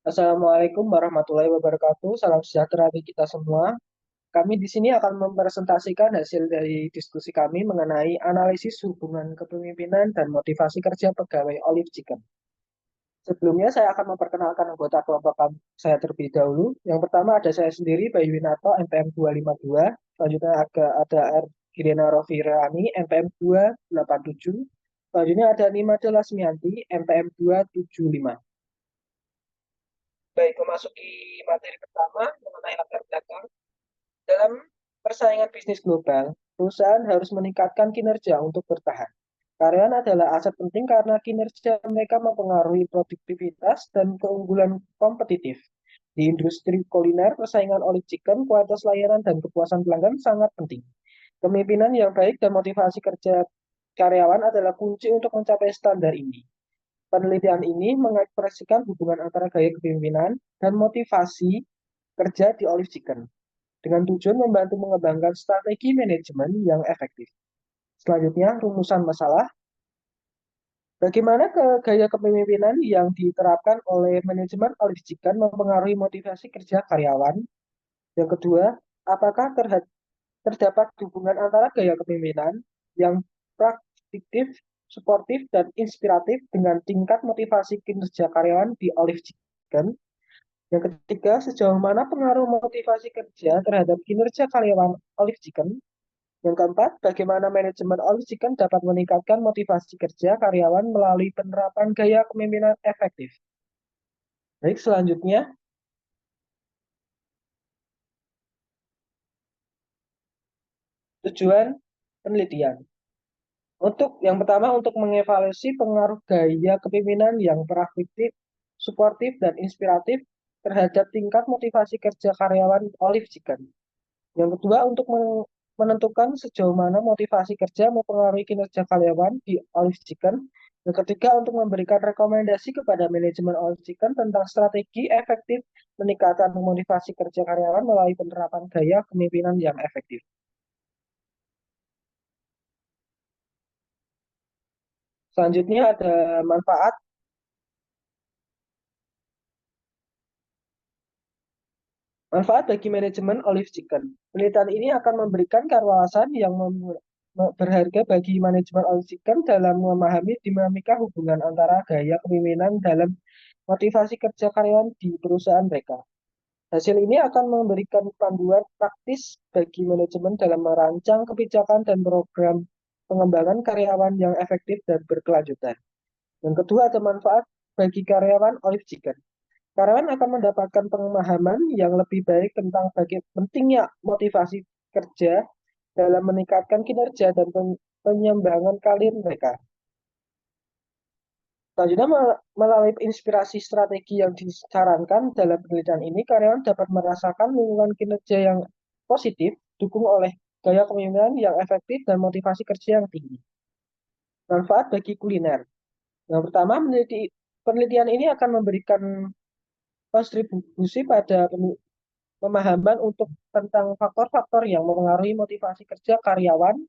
Assalamualaikum warahmatullahi wabarakatuh. Salam sejahtera bagi kita semua. Kami di sini akan mempresentasikan hasil dari diskusi kami mengenai analisis hubungan kepemimpinan dan motivasi kerja pegawai Olive Chicken. Sebelumnya saya akan memperkenalkan anggota kelompok saya terlebih dahulu. Yang pertama ada saya sendiri, Bayu Winarto, NPM 252. Selanjutnya ada R. Girena Rofirani, NPM 287. Selanjutnya ada Nimade Lasmianti, NPM 275. Baik, memasuki materi pertama mengenai latar belakang. Dalam persaingan bisnis global, perusahaan harus meningkatkan kinerja untuk bertahan. Karyawan adalah aset penting karena kinerja mereka mempengaruhi produktivitas dan keunggulan kompetitif. Di industri kuliner, persaingan Olive Chicken, kualitas layanan, dan kepuasan pelanggan sangat penting. Kepemimpinan yang baik dan motivasi kerja karyawan adalah kunci untuk mencapai standar ini. Penelitian ini mengekspresikan hubungan antara gaya kepemimpinan dan motivasi kerja di Olive Chicken dengan tujuan membantu mengembangkan strategi manajemen yang efektif. Selanjutnya, rumusan masalah. Bagaimana gaya kepemimpinan yang diterapkan oleh manajemen Olive Chicken mempengaruhi motivasi kerja karyawan? Yang kedua, apakah terdapat hubungan antara gaya kepemimpinan yang praktiktif, suportif, dan inspiratif dengan tingkat motivasi kinerja karyawan di Olive Chicken? Yang ketiga, sejauh mana pengaruh motivasi kerja terhadap kinerja karyawan Olive Chicken? Yang keempat, bagaimana manajemen Olive Chicken dapat meningkatkan motivasi kerja karyawan melalui penerapan gaya kepemimpinan efektif? Baik, selanjutnya, tujuan penelitian. Untuk yang pertama, untuk mengevaluasi pengaruh gaya kepemimpinan yang proaktif, suportif, dan inspiratif terhadap tingkat motivasi kerja karyawan Olive Chicken. Yang kedua, untuk menentukan sejauh mana motivasi kerja mempengaruhi kinerja karyawan di Olive Chicken. Yang ketiga, untuk memberikan rekomendasi kepada manajemen Olive Chicken tentang strategi efektif meningkatkan motivasi kerja karyawan melalui penerapan gaya kepemimpinan yang efektif. Selanjutnya ada manfaat. Manfaat bagi manajemen Olive Chicken. Penelitian ini akan memberikan kewawasan yang berharga bagi manajemen Olive Chicken dalam memahami dinamika hubungan antara gaya kepemimpinan dalam motivasi kerja karyawan di perusahaan mereka. Hasil ini akan memberikan panduan praktis bagi manajemen dalam merancang kebijakan dan program pengembangan karyawan yang efektif dan berkelanjutan. Yang kedua ada manfaat bagi karyawan Olive Chicken. Karyawan akan mendapatkan pemahaman yang lebih baik tentang pentingnya motivasi kerja dalam meningkatkan kinerja dan penyembangan karir mereka. Selanjutnya, melalui inspirasi strategi yang disarankan dalam penelitian ini, karyawan dapat merasakan lingkungan kinerja yang positif, didukung oleh gaya kepemimpinan yang efektif dan motivasi kerja yang tinggi. Manfaat bagi kuliner. Yang pertama, penelitian ini akan memberikan kontribusi pada pemahaman untuk tentang faktor-faktor yang mempengaruhi motivasi kerja karyawan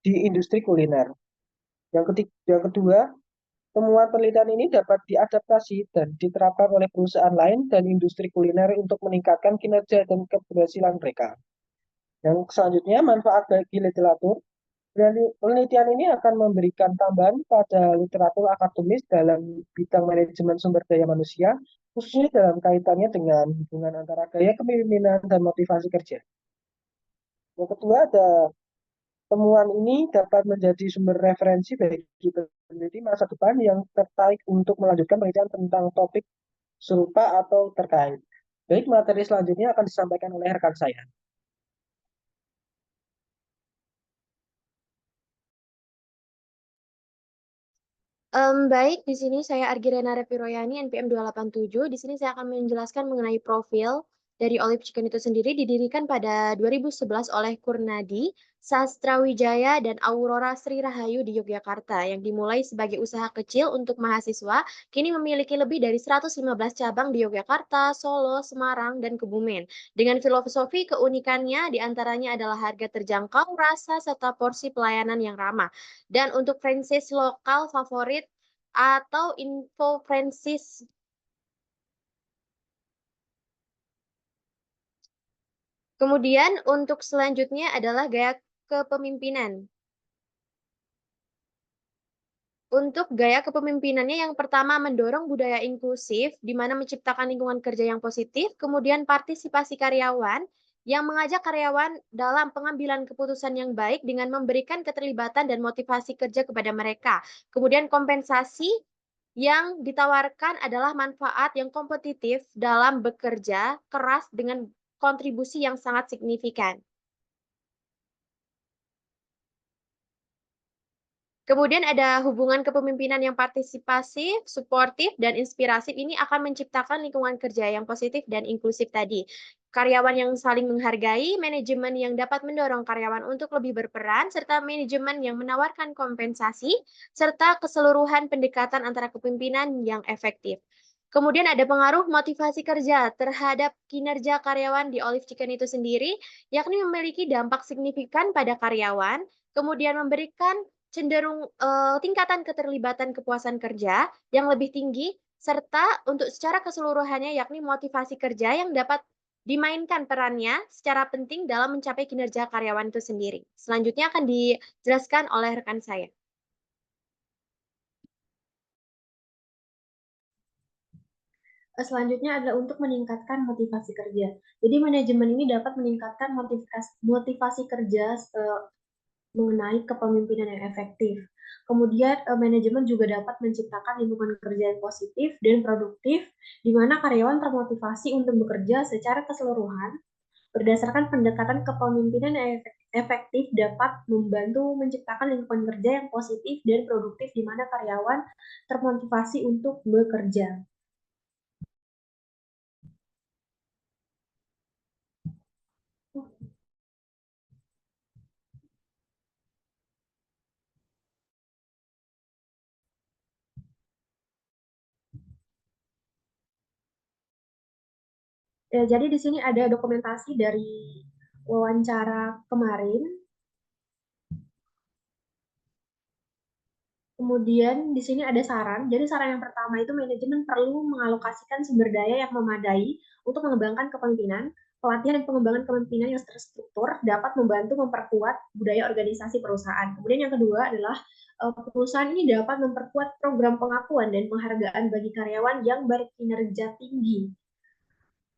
di industri kuliner. Yang kedua, temuan penelitian ini dapat diadaptasi dan diterapkan oleh perusahaan lain dan industri kuliner untuk meningkatkan kinerja dan keberhasilan mereka. Yang selanjutnya, manfaat bagi literatur. Penelitian ini akan memberikan tambahan pada literatur akademis dalam bidang manajemen sumber daya manusia, khususnya dalam kaitannya dengan hubungan antara gaya kepemimpinan dan motivasi kerja. Yang kedua, ada temuan ini dapat menjadi sumber referensi bagi peneliti masa depan yang tertarik untuk melanjutkan penelitian tentang topik serupa atau terkait. Baik, materi selanjutnya akan disampaikan oleh rekan saya. Baik, di sini saya Argirena Reviroyani, NPM 287. Di sini saya akan menjelaskan mengenai profil dari Olive Chicken itu sendiri. Didirikan pada 2011 oleh Kurnadi, Sastrawijaya, dan Aurora Sri Rahayu di Yogyakarta, yang dimulai sebagai usaha kecil untuk mahasiswa, kini memiliki lebih dari 115 cabang di Yogyakarta, Solo, Semarang, dan Kebumen. Dengan filosofi keunikannya, diantaranya adalah harga terjangkau, rasa, serta porsi pelayanan yang ramah. Dan untuk franchise lokal favorit atau info Francis Kemudian untuk selanjutnya adalah gaya kepemimpinan. Untuk gaya kepemimpinannya yang pertama mendorong budaya inklusif, di mana menciptakan lingkungan kerja yang positif, kemudian partisipasi karyawan, yang mengajak karyawan dalam pengambilan keputusan yang baik dengan memberikan keterlibatan dan motivasi kerja kepada mereka. Kemudian kompensasi yang ditawarkan adalah manfaat yang kompetitif dalam bekerja keras dengan kontribusi yang sangat signifikan. Kemudian ada hubungan kepemimpinan yang partisipasif, suportif, dan inspirasif ini akan menciptakan lingkungan kerja yang positif dan inklusif tadi. Karyawan yang saling menghargai, manajemen yang dapat mendorong karyawan untuk lebih berperan, serta manajemen yang menawarkan kompensasi, serta keseluruhan pendekatan antara kepemimpinan yang efektif. Kemudian ada pengaruh motivasi kerja terhadap kinerja karyawan di Olive Chicken itu sendiri, yakni memiliki dampak signifikan pada karyawan, kemudian memberikan cenderung, tingkatan keterlibatan kepuasan kerja yang lebih tinggi, serta untuk secara keseluruhannya yakni motivasi kerja yang dapat dimainkan perannya secara penting dalam mencapai kinerja karyawan itu sendiri. Selanjutnya akan dijelaskan oleh rekan saya. Selanjutnya adalah untuk meningkatkan motivasi kerja. Jadi manajemen ini dapat meningkatkan motivasi kerja mengenai kepemimpinan yang efektif. Kemudian manajemen juga dapat menciptakan lingkungan kerja yang positif dan produktif, di mana karyawan termotivasi untuk bekerja secara keseluruhan berdasarkan pendekatan kepemimpinan yang efektif dapat membantu menciptakan lingkungan kerja yang positif dan produktif di mana karyawan termotivasi untuk bekerja. Ya, jadi di sini ada dokumentasi dari wawancara kemarin. Kemudian di sini ada saran. Jadi saran yang pertama itu manajemen perlu mengalokasikan sumber daya yang memadai untuk mengembangkan kepemimpinan. Pelatihan dan pengembangan kepemimpinan yang terstruktur dapat membantu memperkuat budaya organisasi perusahaan. Kemudian yang kedua adalah perusahaan ini dapat memperkuat program pengakuan dan penghargaan bagi karyawan yang berkinerja tinggi.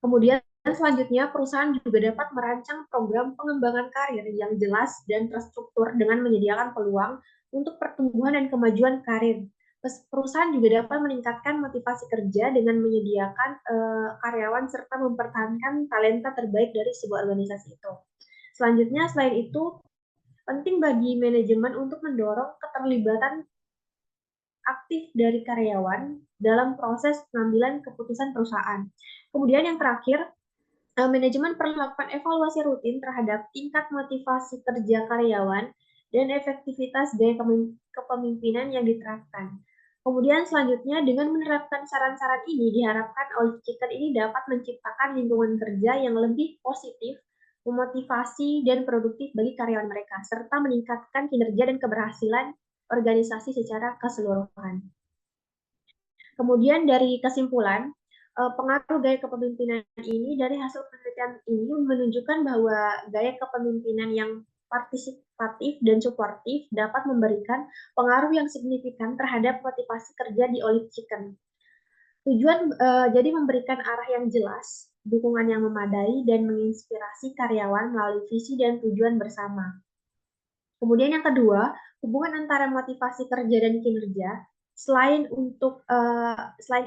Kemudian selanjutnya perusahaan juga dapat merancang program pengembangan karir yang jelas dan terstruktur dengan menyediakan peluang untuk pertumbuhan dan kemajuan karir. Perusahaan juga dapat meningkatkan motivasi kerja dengan menyediakan karyawan serta mempertahankan talenta terbaik dari sebuah organisasi itu. Selanjutnya, selain itu, penting bagi manajemen untuk mendorong keterlibatan aktif dari karyawan dalam proses pengambilan keputusan perusahaan. Kemudian yang terakhir, manajemen perlu melakukan evaluasi rutin terhadap tingkat motivasi kerja karyawan dan efektivitas gaya kepemimpinan yang diterapkan. Kemudian selanjutnya dengan menerapkan saran-saran ini diharapkan Olive Chicken ini dapat menciptakan lingkungan kerja yang lebih positif, memotivasi dan produktif bagi karyawan mereka, serta meningkatkan kinerja dan keberhasilan organisasi secara keseluruhan. Kemudian dari kesimpulan, pengaruh gaya kepemimpinan ini dari hasil penelitian ini menunjukkan bahwa gaya kepemimpinan yang partisipatif dan suportif dapat memberikan pengaruh yang signifikan terhadap motivasi kerja di Olive Chicken. Tujuan jadi memberikan arah yang jelas, dukungan yang memadai, dan menginspirasi karyawan melalui visi dan tujuan bersama. Kemudian yang kedua, hubungan antara motivasi kerja dan kinerja. Selain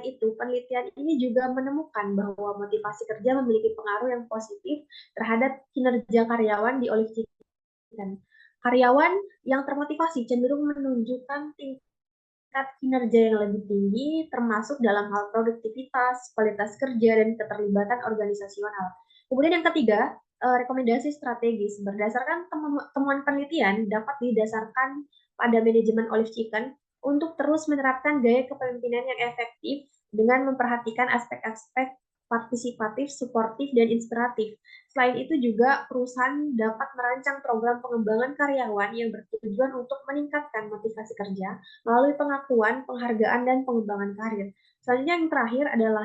itu, penelitian ini juga menemukan bahwa motivasi kerja memiliki pengaruh yang positif terhadap kinerja karyawan di Olive Chicken. Karyawan yang termotivasi cenderung menunjukkan tingkat kinerja yang lebih tinggi, termasuk dalam hal produktivitas, kualitas kerja, dan keterlibatan organisasional. Kemudian yang ketiga, rekomendasi strategis. Berdasarkan temuan penelitian dapat didasarkan pada manajemen Olive Chicken untuk terus menerapkan gaya kepemimpinan yang efektif dengan memperhatikan aspek-aspek partisipatif, suportif, dan inspiratif. Selain itu juga perusahaan dapat merancang program pengembangan karyawan yang bertujuan untuk meningkatkan motivasi kerja melalui pengakuan, penghargaan, dan pengembangan karir. Selanjutnya yang terakhir adalah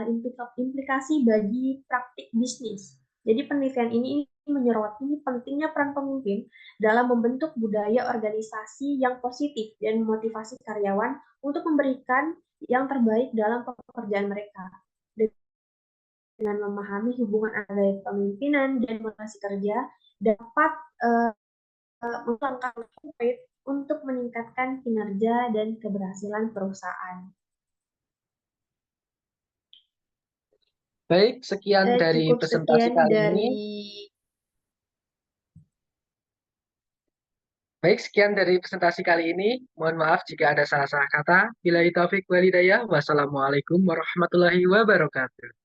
implikasi bagi praktik bisnis. Jadi penelitian ini menyoroti pentingnya peran pemimpin dalam membentuk budaya organisasi yang positif dan memotivasi karyawan untuk memberikan yang terbaik dalam pekerjaan mereka. Dengan memahami hubungan antara kepemimpinan dan motivasi kerja dapat langkah konkret untuk meningkatkan kinerja dan keberhasilan perusahaan. Baik, sekian dari Cukup presentasi sekian kali ini. dari Baik, sekian dari presentasi kali ini. Mohon maaf jika ada salah-salah kata. Billahi taufik walhidayah. Wassalamualaikum warahmatullahi wabarakatuh.